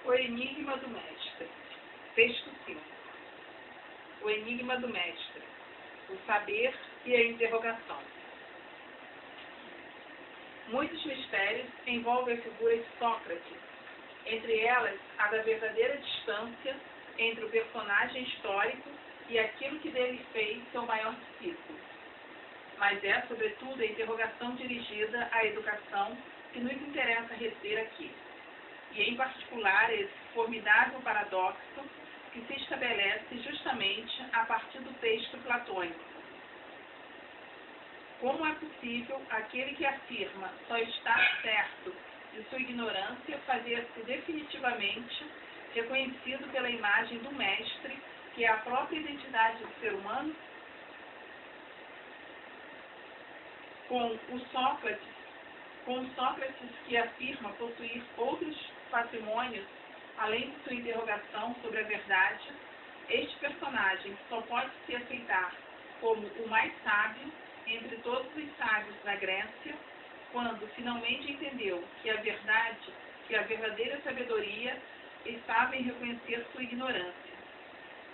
O enigma do mestre. Texto 5. O enigma do mestre. O saber e a interrogação. Muitos mistérios envolvem a figura de Sócrates, entre elas a da verdadeira distância entre o personagem histórico e aquilo que dele fez seu maior discípulo. Mas é, sobretudo, a interrogação dirigida à educação que nos interessa reter aqui. E, em particular, esse formidável paradoxo que se estabelece justamente a partir do texto platônico. Como é possível aquele que afirma só estar certo de sua ignorância fazer-se definitivamente reconhecido pela imagem do mestre, que é a própria identidade do ser humano? Com o Sócrates que afirma possuir outros patrimônios, além de sua interrogação sobre a verdade, este personagem só pode se aceitar como o mais sábio entre todos os sábios da Grécia, quando finalmente entendeu que a verdade, que a verdadeira sabedoria estava em reconhecer sua ignorância.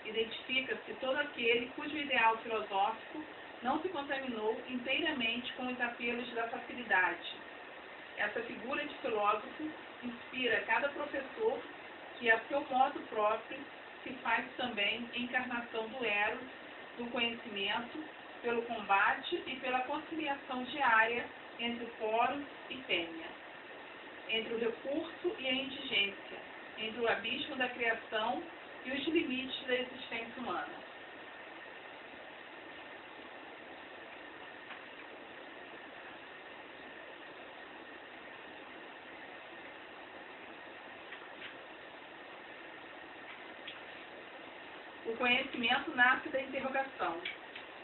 Identifica-se todo aquele cujo ideal filosófico não se contaminou inteiramente com os apelos da facilidade. Essa figura de filósofo inspira cada professor que, a seu modo próprio, se faz também encarnação do eros, do conhecimento, pelo combate e pela conciliação diária entre poros e fêmea, entre o recurso e a indigência, entre o abismo da criação e os limites da existência humana. O conhecimento nasce da interrogação.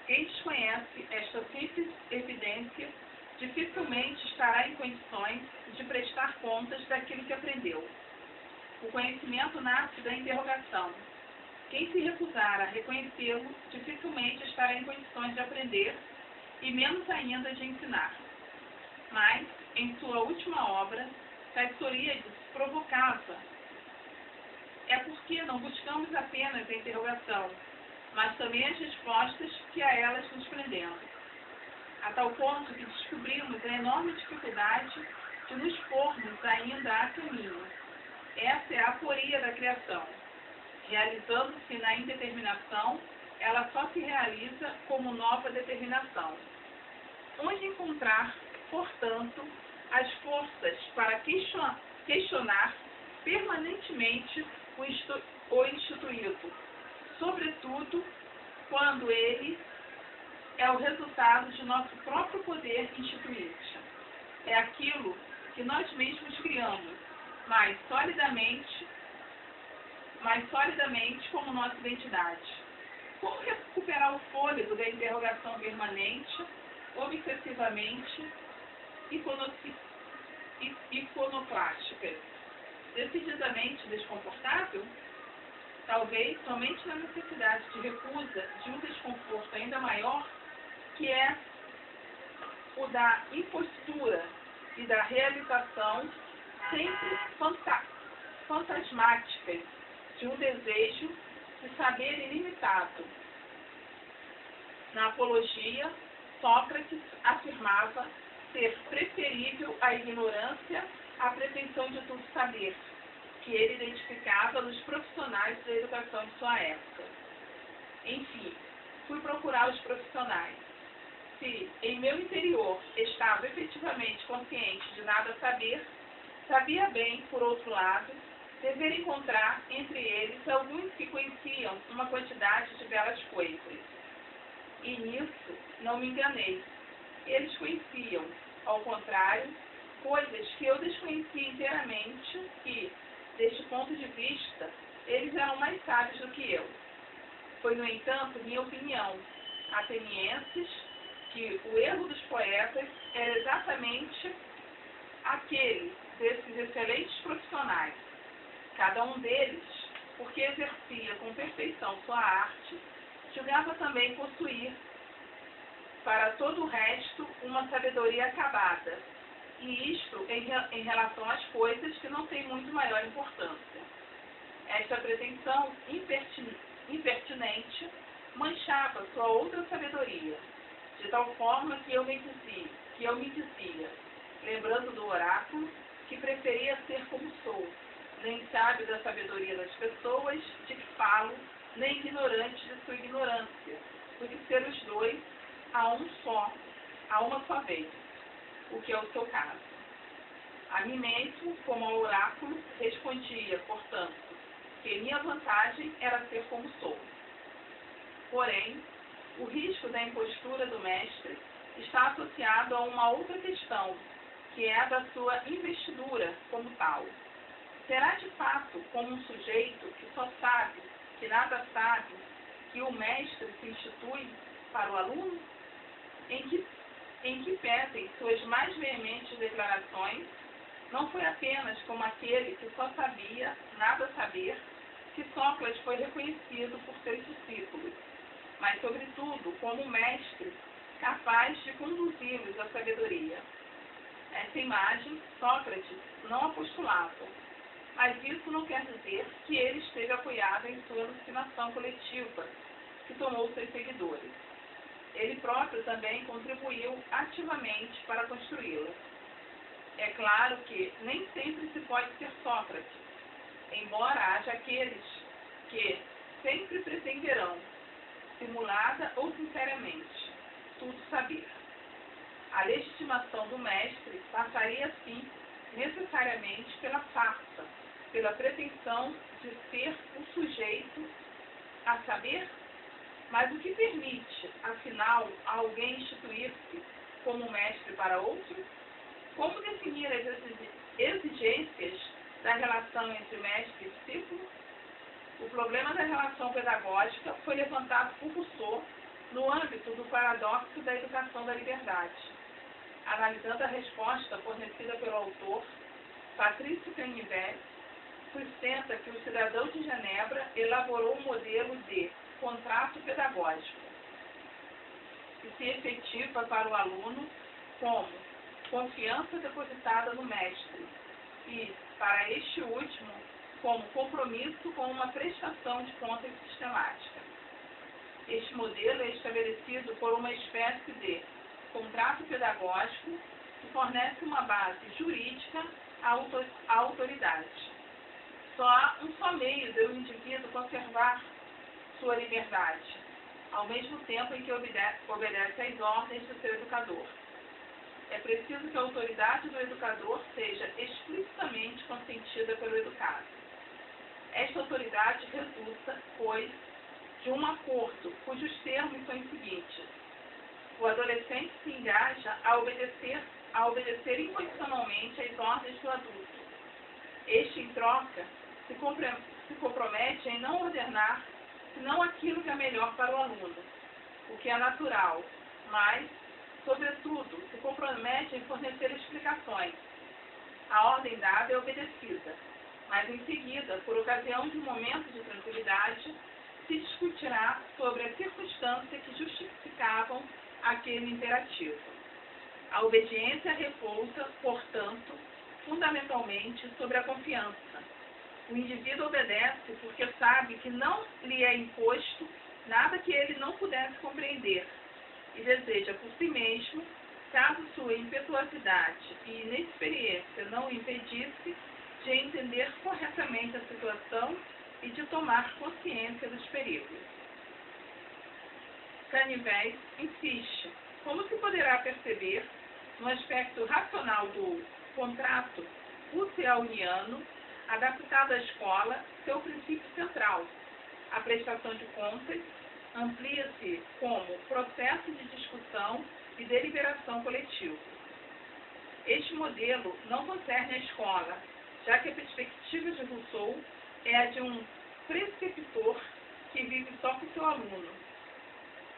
Quem desconhece esta simples evidência dificilmente estará em condições de prestar contas daquilo que aprendeu. O conhecimento nasce da interrogação. Quem se recusar a reconhecê-lo dificilmente estará em condições de aprender e menos ainda de ensinar. Mas, em sua última obra, Caesoríades provocava. É porque não buscamos apenas a interrogação, mas também as respostas que a elas nos prendemos, a tal ponto que descobrimos a enorme dificuldade de nos pormos ainda a caminho. Essa é a aporia da criação. Realizando-se na indeterminação, ela só se realiza como nova determinação. Onde encontrar, portanto, as forças para questionar permanentemente o instituído, sobretudo quando ele é o resultado de nosso próprio poder instituinte. É aquilo que nós mesmos criamos, mais solidamente como nossa identidade. Como recuperar o fôlego da interrogação permanente, obsessivamente iconoclástica, decididamente desconfortável? Talvez somente na necessidade de recusa de um desconforto ainda maior, que é o da impostura e da realização sempre fantasmáticas de um desejo de saber ilimitado. Na Apologia, Sócrates afirmava ser preferível a ignorância à pretensão de tudo saber, que ele identificava nos profissionais da educação de sua época. Enfim, fui procurar os profissionais. Se em meu interior estava efetivamente consciente de nada saber, sabia bem, por outro lado, dever encontrar entre eles alguns que conheciam uma quantidade de belas coisas. E nisso não me enganei. Eles conheciam, ao contrário, coisas que eu desconhecia inteiramente e, deste ponto de vista, eles eram mais sábios do que eu. Foi, no entanto, minha opinião, atenienses, que o erro dos poetas era exatamente aquele desses excelentes profissionais. Cada um deles, porque exercia com perfeição sua arte, julgava também possuir, para todo o resto, uma sabedoria acabada, e isto em relação às coisas que não têm muito maior importância. Esta pretensão impertinente manchava sua outra sabedoria, de tal forma que eu me dizia, lembrando do oráculo, que preferia ser como sou, nem sábio da sabedoria das pessoas de que falo, nem ignorante de sua ignorância, do que ser os dois a uma só vez, o que é o seu caso. A mim mesmo, como ao oráculo, respondia, portanto, que minha vantagem era ser como sou. Porém, o risco da impostura do mestre está associado a uma outra questão, que é a da sua investidura como tal. Será de fato como um sujeito que só sabe, que nada sabe, que o mestre se institui para o aluno? Em que pesem suas mais veementes declarações, não foi apenas como aquele que só sabia, nada saber, que Sócrates foi reconhecido por seus discípulos, mas, sobretudo, como um mestre capaz de conduzi-los à sabedoria. Essa imagem, Sócrates não a postulava, mas isso não quer dizer que ele esteve apoiado em sua alucinação coletiva, que tomou seus seguidores. Ele próprio também contribuiu ativamente para construí-la. É claro que nem sempre se pode ser Sócrates, embora haja aqueles que sempre pretenderão, simulada ou sinceramente, tudo saber. A legitimação do mestre passaria, assim, necessariamente pela farsa, pela pretensão de ser o sujeito a saber, mas o que permite, afinal, a alguém instituir-se como mestre para outro? Como definir as exigências da relação entre mestre e discípulo? O problema da relação pedagógica foi levantado por Rousseau no âmbito do paradoxo da educação da liberdade. Analisando a resposta fornecida pelo autor, Patrício Canivet sustenta que o cidadão de Genebra elaborou um modelo de contrato pedagógico, que se efetiva para o aluno como confiança depositada no mestre e, para este último, como compromisso com uma prestação de contas sistemática. Este modelo é estabelecido por uma espécie de contrato pedagógico que fornece uma base jurídica à autoridade. Só há um só meio de o indivíduo conservar sua liberdade, ao mesmo tempo em que obedece às ordens do seu educador. É preciso que a autoridade do educador seja explicitamente consentida pelo educado. Esta autoridade resulta, pois, de um acordo cujos termos são os seguintes: o adolescente se engaja a obedecer incondicionalmente às ordens do adulto. Este, em troca, se compromete em não ordenar senão aquilo que é melhor para o aluno, o que é natural, mas, sobretudo, se compromete em fornecer explicações. A ordem dada é obedecida, mas em seguida, por ocasião de um momento de tranquilidade, se discutirá sobre a circunstância que justificavam aquele imperativo. A obediência repousa, portanto, fundamentalmente sobre a confiança. O indivíduo obedece porque sabe que não lhe é imposto nada que ele não pudesse compreender e deseja por si mesmo, caso sua impetuosidade e inexperiência não o impedisse de entender corretamente a situação e de tomar consciência dos perigos. Canivet insiste, como se poderá perceber, no aspecto racional do contrato husserliano, adaptado à escola, seu princípio central, a prestação de contas, amplia-se como processo de discussão e deliberação coletivo. Este modelo não concerne a escola, já que a perspectiva de Rousseau é a de um preceptor que vive só com seu aluno.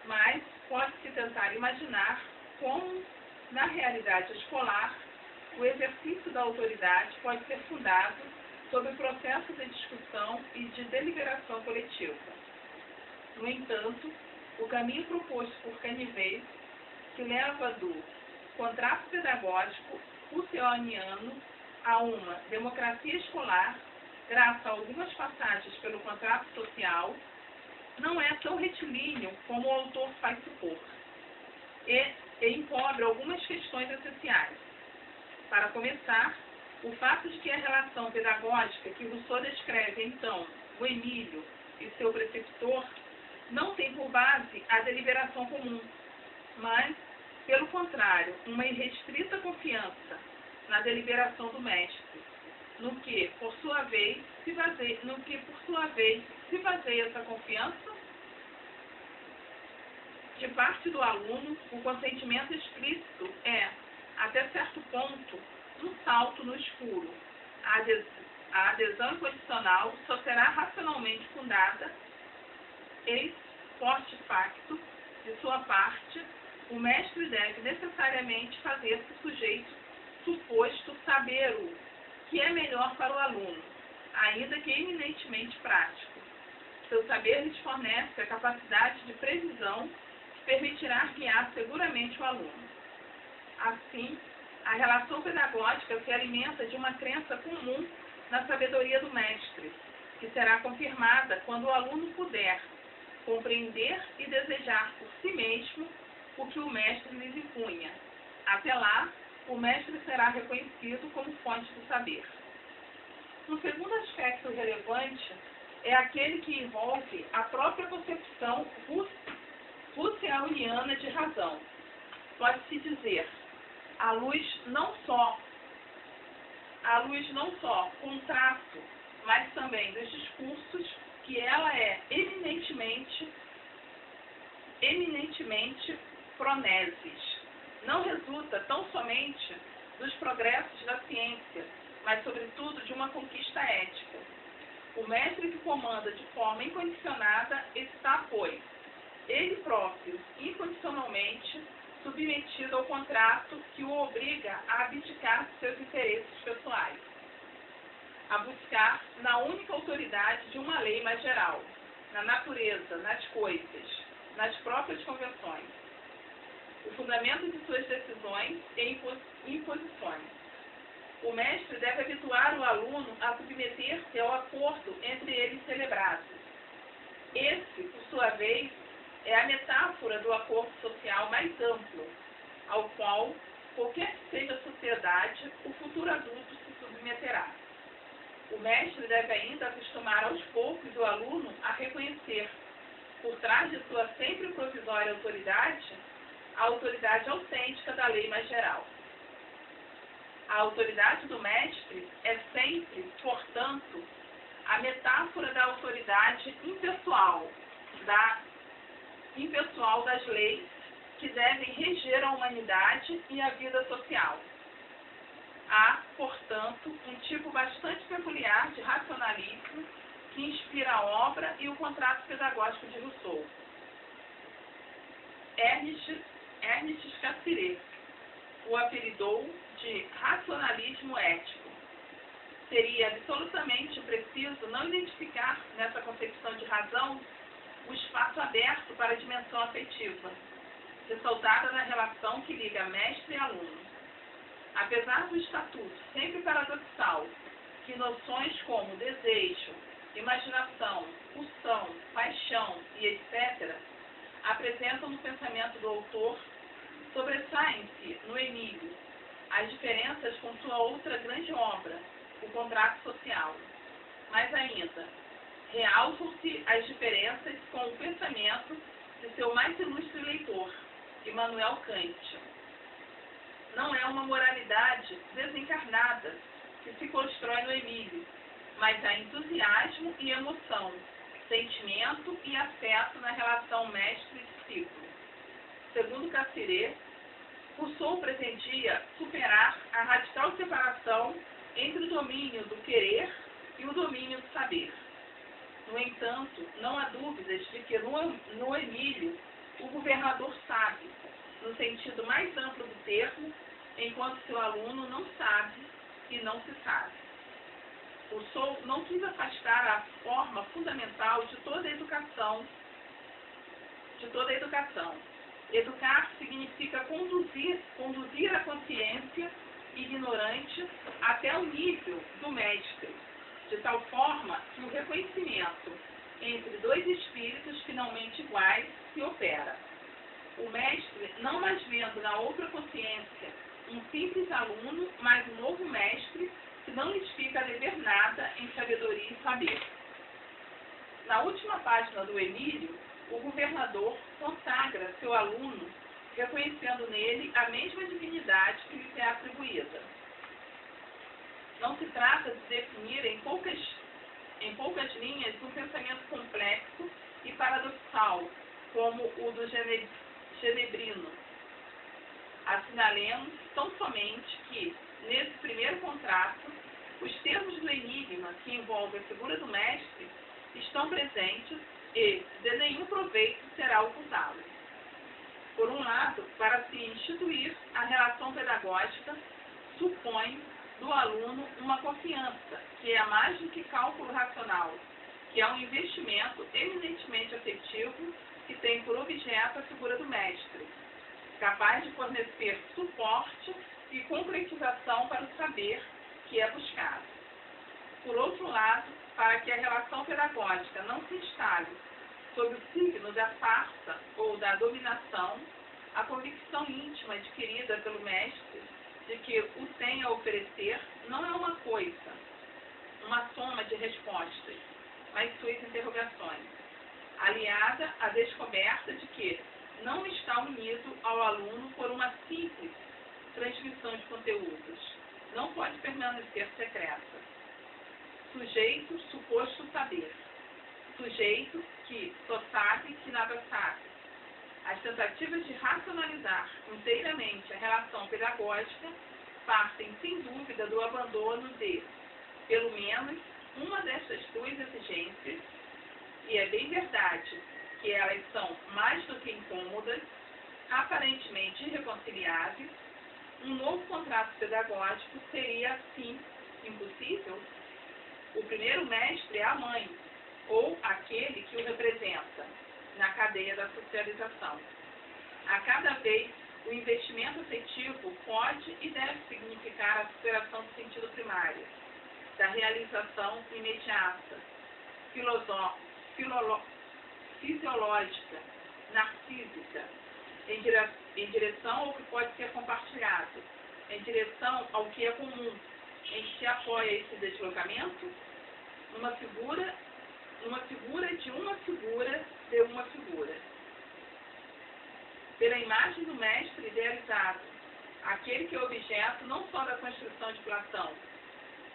Mas pode-se tentar imaginar como, na realidade escolar, o exercício da autoridade pode ser fundado sobre o processo de discussão e de deliberação coletiva. No entanto, o caminho proposto por Canivet, que leva do contrato pedagógico husserliano a uma democracia escolar, graças a algumas passagens pelo contrato social, não é tão retilíneo como o autor faz supor, e encobre algumas questões essenciais. Para começar, o fato de que a relação pedagógica que Rousseau descreve, então, o Emílio e seu preceptor, não tem por base a deliberação comum, mas, pelo contrário, uma irrestrita confiança na deliberação do mestre, no que, por sua vez, se baseia essa confiança. De parte do aluno, o consentimento explícito é, até certo ponto, um salto no escuro. A adesão incondicional só será racionalmente fundada ex post facto, de sua parte, o mestre deve necessariamente fazer-se sujeito suposto saber o que é melhor para o aluno, ainda que eminentemente prático. Seu saber lhes fornece a capacidade de previsão que permitirá guiar seguramente o aluno. Assim, a relação pedagógica se alimenta de uma crença comum na sabedoria do mestre, que será confirmada quando o aluno puder compreender e desejar por si mesmo o que o mestre lhes impunha. Até lá, o mestre será reconhecido como fonte do saber. Um segundo aspecto relevante é aquele que envolve a própria concepção russelliana de razão. Pode-se dizer, à luz não só contrato, mas também dos discursos, que ela é eminentemente proneses. Não resulta tão somente dos progressos da ciência, mas sobretudo de uma conquista ética. O mestre que comanda de forma incondicionada está, pois, ele próprio, incondicionalmente, submetido ao contrato que o obriga a abdicar de seus interesses pessoais, a buscar na única autoridade de uma lei mais geral, na natureza, nas coisas, nas próprias convenções, o fundamento de suas decisões e imposições. O mestre deve habituar o aluno a submeter-se ao acordo entre eles celebrados. Esse, por sua vez, é a metáfora do acordo social mais amplo, ao qual, qualquer que seja a sociedade, o futuro adulto se submeterá. O mestre deve ainda acostumar aos poucos o aluno a reconhecer, por trás de sua sempre provisória autoridade, a autoridade autêntica da lei mais geral. A autoridade do mestre é sempre, portanto, a metáfora da autoridade impessoal das leis que devem reger a humanidade e a vida social. Há, portanto, um tipo bastante peculiar de racionalismo que inspira a obra e o contrato pedagógico de Rousseau. Ernest Cassirer o apelidou de racionalismo ético. Seria absolutamente preciso não identificar nessa concepção de razão o espaço aberto para a dimensão afetiva, ressaltada na relação que liga mestre e aluno. Apesar do estatuto sempre paradoxal, que noções como desejo, imaginação, pulsão, paixão e etc. apresentam no pensamento do autor, sobressaem-se no Emílio as diferenças com sua outra grande obra, o contrato social. Mais ainda, realçam-se as diferenças com o pensamento de seu mais ilustre leitor, Immanuel Kant. Não é uma moralidade desencarnada que se constrói no Emílio, mas há entusiasmo e emoção, sentimento e afeto na relação mestre-discípulo. Segundo Cassirer, Rousseau pretendia superar a radical separação entre o domínio do querer e o domínio do saber. No entanto, não há dúvidas de que no Emílio o governador sabe, no sentido mais amplo do termo, enquanto seu aluno não sabe e não se sabe. Rousseau não quis afastar a forma fundamental de toda a educação. Educar significa conduzir a consciência ignorante até o nível do mestre, de tal forma que o reconhecimento entre dois espíritos finalmente iguais se opera. O mestre, não mais vendo na outra consciência um simples aluno, mas um novo mestre, que não lhes fica a dever nada em sabedoria e saber. Na última página do Emílio, o governador consagra seu aluno, reconhecendo nele a mesma divinidade que lhe é atribuída. Não se trata de definir em poucas linhas um pensamento complexo e paradoxal, como o do Genebrino. Assinalemos tão somente que, nesse primeiro contrato, os termos do enigma que envolve a figura do mestre estão presentes e de nenhum proveito será ocultá-lo. Por um lado, para se instituir a relação pedagógica, supõe do aluno uma confiança, que é mais do que cálculo racional, que é um investimento eminentemente afetivo que tem por objeto a figura do mestre, capaz de fornecer suporte e concretização para o saber que é buscado. Por outro lado, para que a relação pedagógica não se instale sob o signo da farsa ou da dominação, a convicção íntima adquirida pelo mestre de que o tem a oferecer não é uma coisa, uma soma de respostas, mas suas interrogações, aliada à descoberta de que não está unido ao aluno por uma simples transmissão de conteúdos, não pode permanecer secreta. Sujeito suposto saber, sujeito que só sabe que nada sabe. As tentativas de racionalizar inteiramente a relação pedagógica partem, sem dúvida, do abandono de, pelo menos, uma destas duas exigências, e é bem verdade que elas são mais do que incômodas, aparentemente irreconciliáveis. Um novo contrato pedagógico seria, assim, impossível. O primeiro mestre é a mãe, ou aquele que o representa, na cadeia da socialização. A cada vez, o investimento afetivo pode e deve significar a superação do sentido primário, da realização imediata, fisiológica, narcísica, em direção ao que pode ser compartilhado, em direção ao que é comum, em que se apoia esse deslocamento, numa figura de uma figura de uma figura. Pela imagem do mestre idealizado, aquele que é objeto não só da construção de Platão,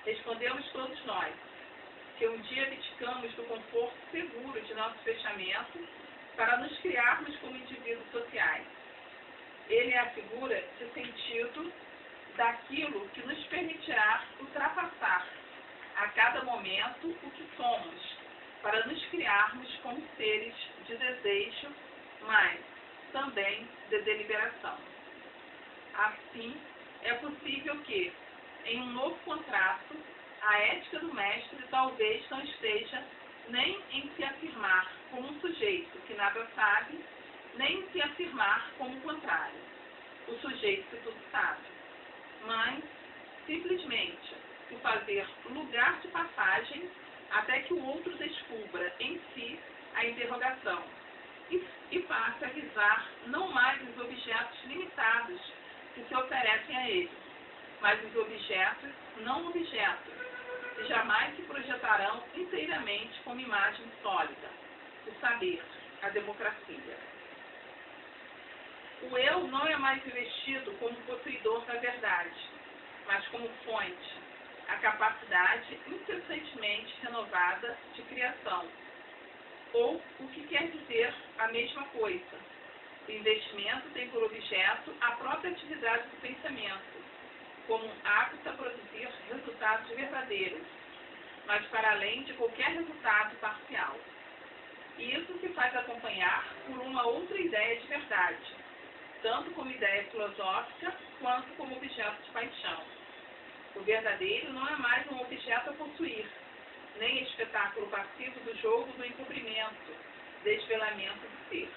respondemos todos nós, que um dia abdicamos do conforto seguro de nosso fechamento para nos criarmos como indivíduos sociais. Ele é a figura de sentido daquilo que nos permitirá ultrapassar a cada momento o que somos, para nos criarmos como seres de desejo, mas também de deliberação. Assim, é possível que, em um novo contrato, a ética do mestre talvez não esteja nem em se afirmar como um sujeito que nada sabe, nem em se afirmar como o contrário, o sujeito que tudo sabe, mas simplesmente se fazer lugar de passagem até que o outro descubra em si a interrogação e passe a visar não mais os objetos limitados que se oferecem a ele, mas os objetos não objetos, que jamais se projetarão inteiramente como imagem sólida, o saber, a democracia. O eu não é mais investido como possuidor da verdade, mas como fonte, a capacidade incessantemente renovada de criação, ou o que quer dizer a mesma coisa. O investimento tem por objeto a própria atividade do pensamento, como um apto a produzir resultados verdadeiros, mas para além de qualquer resultado parcial. E isso se faz acompanhar por uma outra ideia de verdade, tanto como ideia filosófica quanto como objeto de paixão. O verdadeiro não é mais um objeto a possuir, nem espetáculo passivo do jogo do encobrimento, desvelamento do ser.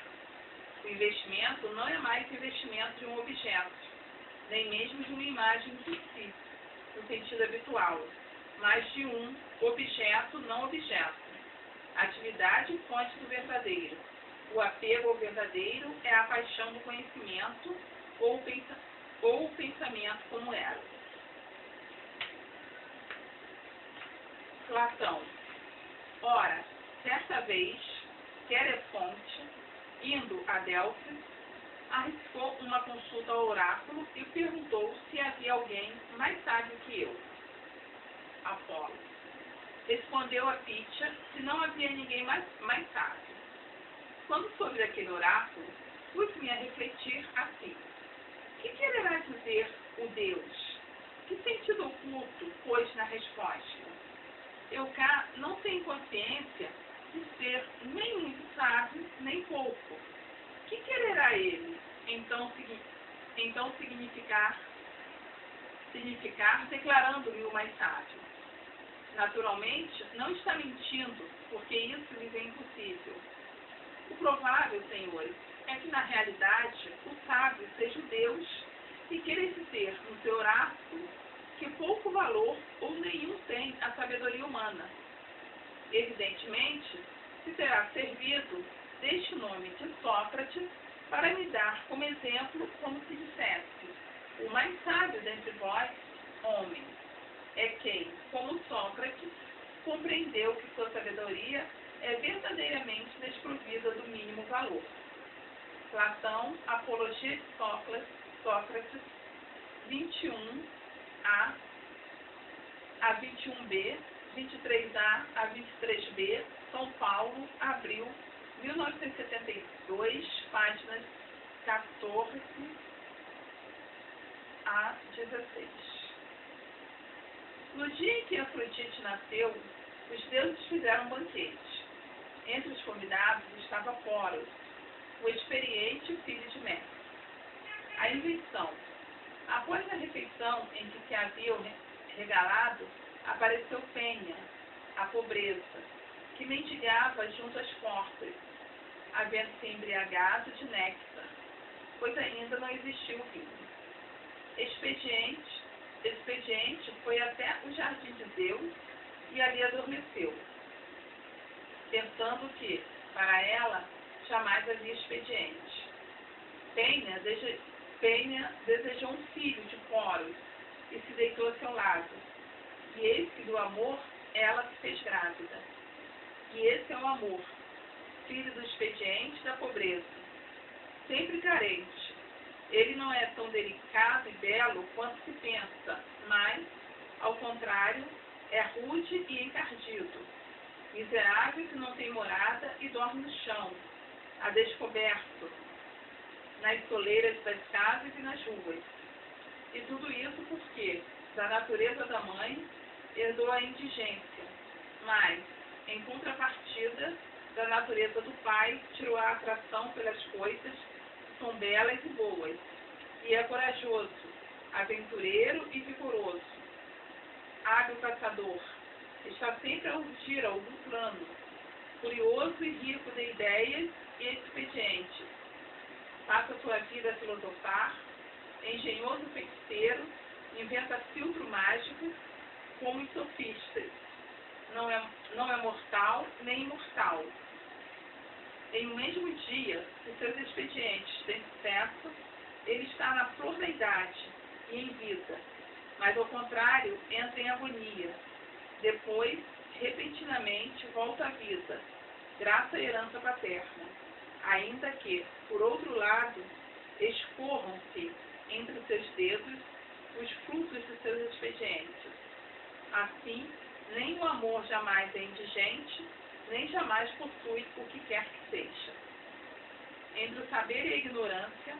O investimento não é mais investimento de um objeto, nem mesmo de uma imagem de si, no sentido habitual, mas de um objeto não objeto. Atividade e fonte do verdadeiro. O apego ao verdadeiro é a paixão do conhecimento ou o pensamento como era. Platão. Ora, certa vez, Querefonte, indo a Delfos, arriscou uma consulta ao oráculo e perguntou se havia alguém mais sábio que eu. Apolo. Respondeu a Pítia se não havia ninguém mais sábio. Quando soube daquele oráculo, pus-me a refletir assim. Que quererá dizer o Deus? Que sentido oculto pôs na resposta? Eu cá não tenho consciência de ser nem muito sábio, nem pouco. Que quererá ele, então significar declarando-me o mais sábio? Naturalmente, não está mentindo, porque isso lhes é impossível. O provável, senhores, é que na realidade o sábio seja o Deus e queira dizer no seu oráculo que pouco valor ou nenhum tem a sabedoria humana. Evidentemente, se terá servido deste nome de Sócrates para me dar como exemplo, como se dissesse, o mais sábio dentre vós, homens, é quem, como Sócrates, compreendeu que sua sabedoria é verdadeiramente desprovida do mínimo valor. Platão, Apologia de Sócrates, 21a a 21b, 23a a 23b, São Paulo, abril, 1972, páginas 14 a 16. No dia em que Afrodite nasceu, os deuses fizeram um banquete. Entre os convidados estava Poros, o experiente filho de Mestre. A invenção. Após a refeição em que se haviam regalado, apareceu Penha, a pobreza, que mendigava junto às portas, havendo se embriagado de néctar, pois ainda não existia o vinho. Expediente foi até o jardim de Zeus e ali adormeceu, pensando que, para ela, jamais havia expediente. Penha desejou um filho de Poros e se deitou a seu lado. E eis que do amor ela se fez grávida. E esse é o amor, filho do expediente da pobreza. Sempre carente. Ele não é tão delicado e belo quanto se pensa, mas, ao contrário, é rude e encardido. Miserável que não tem morada e dorme no chão, a descoberto, nas soleiras das casas e nas ruas. E tudo isso porque, da natureza da mãe, herdou a indigência, mas, em contrapartida, da natureza do pai, tirou a atração pelas coisas que são belas e boas, e é corajoso, aventureiro e vigoroso, hábil caçador, está sempre a urgir algum plano, curioso e rico de ideias e expedientes. Passa sua vida a filosofar, engenhoso feiticeiro, inventa filtro mágico, como os sofistas. Não é mortal nem imortal. Em um mesmo dia, os seus expedientes têm sucesso, ele está na flor da idade e em vida, mas ao contrário, entra em agonia. Depois, repentinamente, volta à vida, graças à herança paterna, ainda que, por outro lado, escorram-se entre os seus dedos os frutos de seus expedientes. Assim, nem o amor jamais é indigente, nem jamais possui o que quer que seja. Entre o saber e a ignorância,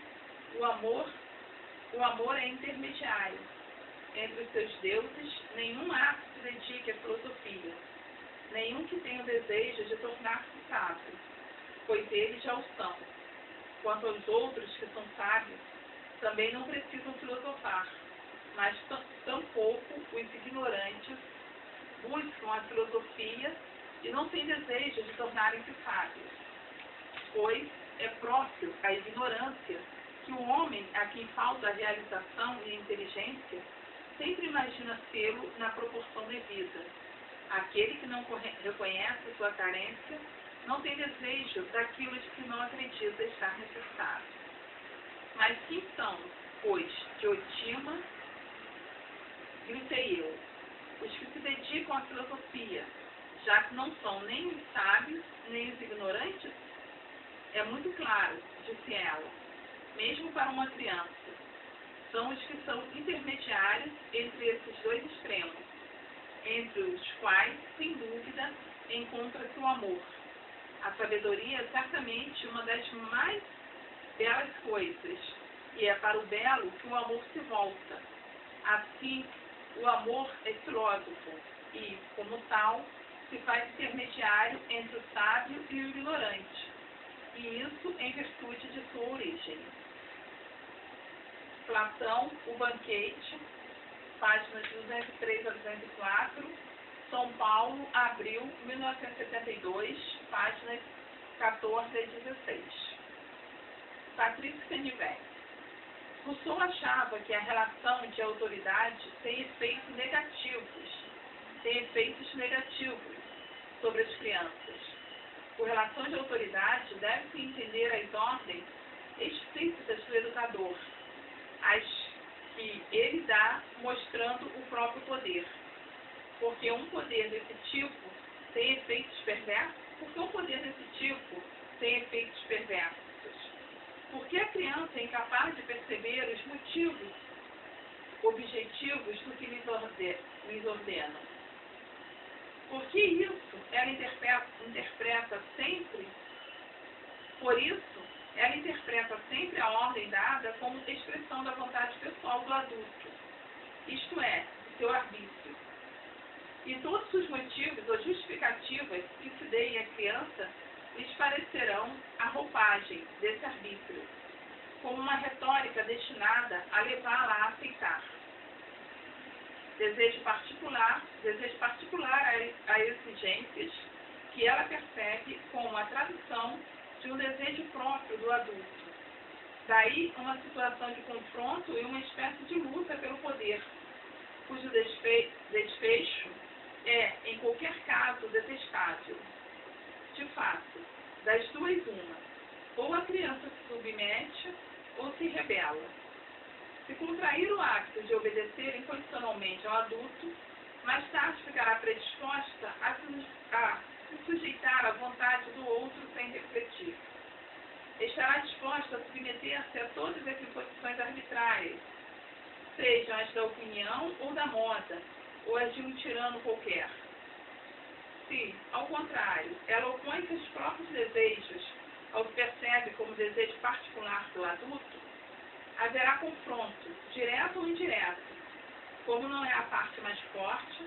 o amor é intermediário. Entre os seus deuses, nenhum ato se dedique à filosofia, nenhum que tenha o desejo de tornar-se sábio, pois eles já o são. Quanto aos outros que são sábios, também não precisam filosofar, mas tampouco os ignorantes buscam a filosofia e não têm desejo de tornarem-se sábios, pois é próprio à ignorância que o homem a quem falta a realização e a inteligência sempre imagina sê-lo na proporção devida. Aquele que não reconhece sua carência não tem desejo daquilo de que não acredita estar necessitado. Mas quem são, pois, de Otima, gritei eu, os que se dedicam à filosofia, já que não são nem os sábios, nem os ignorantes? É muito claro, disse ela, mesmo para uma criança. São os que são intermediários entre esses dois extremos, entre os quais, sem dúvida, encontra-se o amor. A sabedoria é certamente uma das mais belas coisas, e é para o belo que o amor se volta. Assim, o amor é filósofo e, como tal, se faz intermediário entre o sábio e o ignorante, e isso em virtude de sua origem. Platão, O Banquete, páginas 203 a 204, São Paulo, abril 1972, páginas 14 a 16. Patrícia Canivete. Rousseau achava que a relação de autoridade tem efeitos negativos sobre as crianças. Por relação de autoridade, deve-se entender as ordens explícitas do educador, as que ele dá mostrando o próprio poder. Porque um poder desse tipo tem efeitos perversos? Porque a criança é incapaz de perceber os motivos objetivos do que lhes ordena. Porque isso ela interpreta sempre a ordem dada como expressão da vontade pessoal do adulto, isto é, do seu arbítrio. E todos os motivos ou justificativas que se deem à criança lhes parecerão a roupagem desse arbítrio, como uma retórica destinada a levá-la a aceitar. Desejo particular a exigências que ela percebe como a tradução de um desejo próprio do adulto. Daí uma situação de confronto e uma espécie de luta pelo poder, cujo desfecho é, em qualquer caso, detestável. De fato, das duas uma, ou a criança se submete ou se rebela. Se contrair o hábito de obedecer incondicionalmente ao adulto, mais tarde ficará predisposta a se sujeitar à vontade do outro sem refletir. Estará disposta a submeter-se a todas as imposições arbitrárias, sejam as da opinião ou da moda, ou as de um tirano qualquer. Se, ao contrário, ela opõe seus próprios desejos ao que percebe como desejo particular do adulto, haverá confronto, direto ou indireto. Como não é a parte mais forte,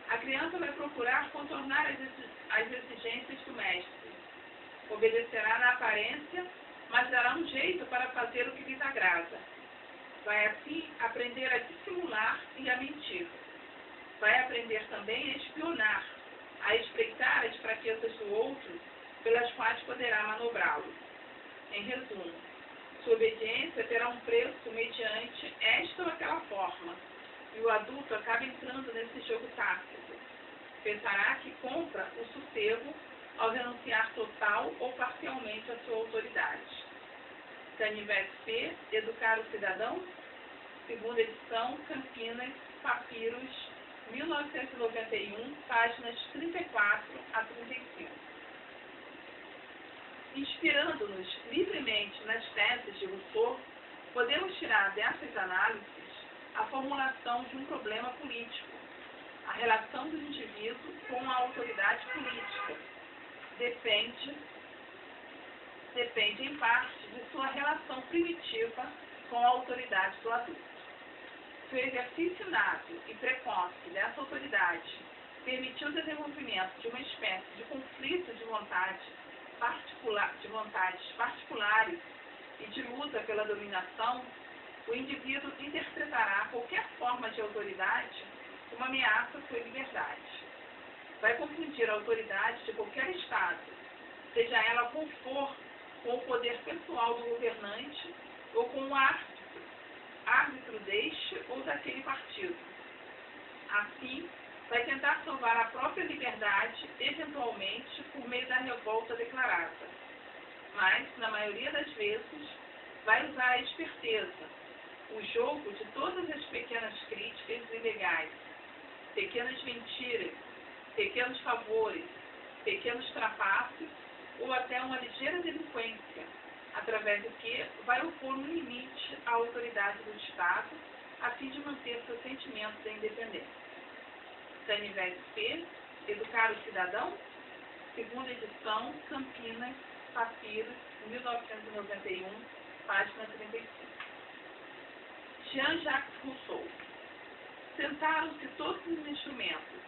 a criança vai procurar contornar as exigências do mestre. Obedecerá na aparência, mas dará um jeito para fazer o que lhes agrada. Vai assim aprender a dissimular e a mentir. Vai aprender também a espionar, a espreitar as fraquezas do outro, pelas quais poderá manobrá-lo. Em resumo, sua obediência terá um preço mediante esta ou aquela forma, e o adulto acaba entrando nesse jogo tácito. Pensará que compra o sossego ao renunciar total ou parcialmente à sua autoridade. Canivete P. Educar o Cidadão, segunda edição, Campinas, Papiros, 1991, páginas 34 a 35. Inspirando-nos livremente nas teses de Rousseau, podemos tirar dessas análises a formulação de um problema político. A relação do indivíduo com a autoridade política depende em parte de sua relação primitiva com a autoridade do adulto. Se o exercício nato e precoce dessa autoridade permitiu o desenvolvimento de uma espécie de conflito de vontades particulares e de luta pela dominação, o indivíduo interpretará qualquer forma de autoridade como ameaça à sua liberdade. Vai confundir a autoridade de qualquer Estado, seja ela qual for, com o poder pessoal do governante ou com o árbitro deste ou daquele partido. Assim, vai tentar salvar a própria liberdade, eventualmente, por meio da revolta declarada. Mas, na maioria das vezes, vai usar a esperteza, o jogo de todas as pequenas críticas ilegais, pequenas mentiras, pequenos favores, pequenos trapaços ou até uma ligeira delinquência, através do que vai opor um limite à autoridade do Estado a fim de manter seu sentimento de independência. Canivete P. Educar o Cidadão, segunda edição, Campinas, Papiros, 1991, página 35. Jean-Jacques Rousseau. Sentaram-se todos os instrumentos,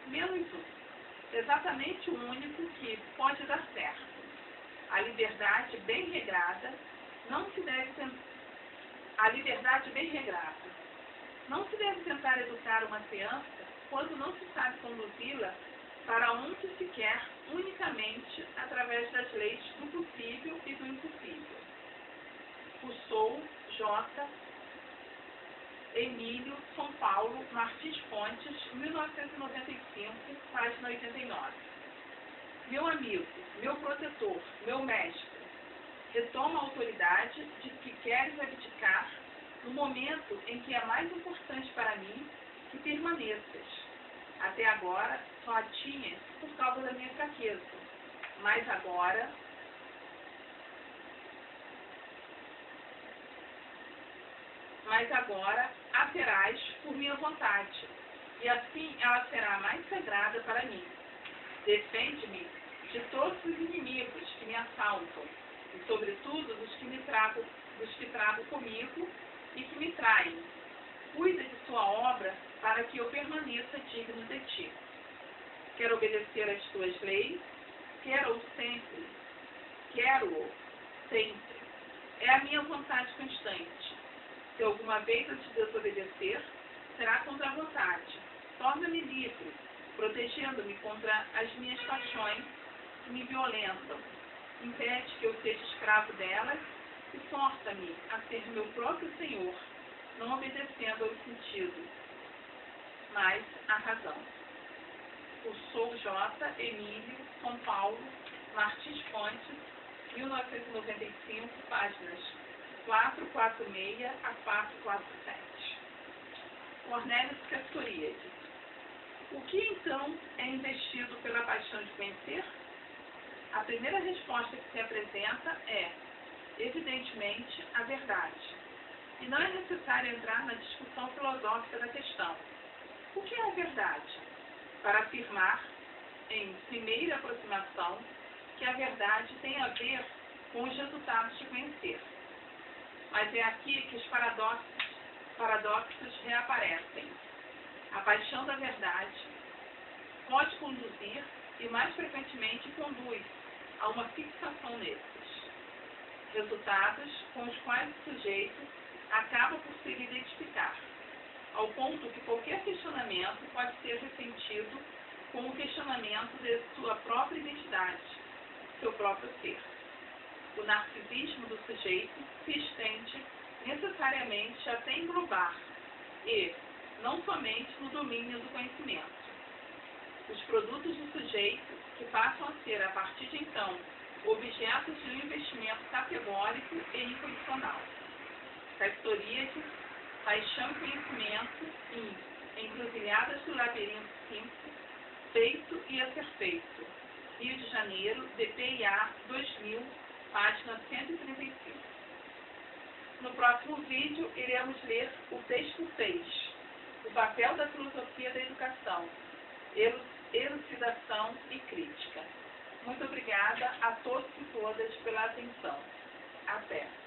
menos um, exatamente o único que pode dar certo. A liberdade bem regrada não se deve tentar educar uma criança quando não se sabe conduzi-la para onde se quer unicamente através das leis do possível e do impossível. Rousseau, J. Emílio, São Paulo, Martins Fontes, 1995, página 89. Meu amigo, meu protetor, meu mestre, retoma a autoridade de que queres abdicar no momento em que é mais importante para mim que permaneças. Até agora só a tinha por causa da minha fraqueza, mas agora a terás por minha vontade, e assim ela será mais sagrada para mim. Defende-me de todos os inimigos que me assaltam, e sobretudo dos que trago comigo e que me traem. Cuida de sua obra para que eu permaneça digno de ti. Quero obedecer às tuas leis, quero-o sempre. É a minha vontade constante. Se alguma vez eu te desobedecer, será contra a vontade. Torna-me livre, protegendo-me contra as minhas paixões que me violentam. Impede que eu seja escravo delas e força-me a ser meu próprio senhor, não obedecendo aos sentidos, mas à razão. Rousseau, J. Emílio, São Paulo, Martins Fontes, 1995, páginas 446 a 447. Cornélio Castoriadis. O que então é investido pela paixão de conhecer? A primeira resposta que se apresenta é, evidentemente, a verdade. E não é necessário entrar na discussão filosófica da questão. O que é a verdade? Para afirmar, em primeira aproximação, que a verdade tem a ver com os resultados de conhecer. Mas é aqui que os paradoxos reaparecem. A paixão da verdade pode conduzir, e mais frequentemente conduz, a uma fixação nesses resultados com os quais o sujeito acaba por se identificar, ao ponto que qualquer questionamento pode ser ressentido com o questionamento de sua própria identidade, seu próprio ser. O narcisismo do sujeito se estende necessariamente até englobar e, não somente no domínio do conhecimento, os produtos do sujeito que passam a ser, a partir de então, objetos de um investimento categórico e incondicional. Castoriadis, Paixão e Conhecimento em Encruzilhadas do Labirinto 5, Feito e a Ser Feito, Rio de Janeiro, DPIA 2000, página 135. No próximo vídeo, iremos ler o texto 6, o papel da filosofia da educação, elucidação e crítica. Muito obrigada a todos e todas pela atenção. Até!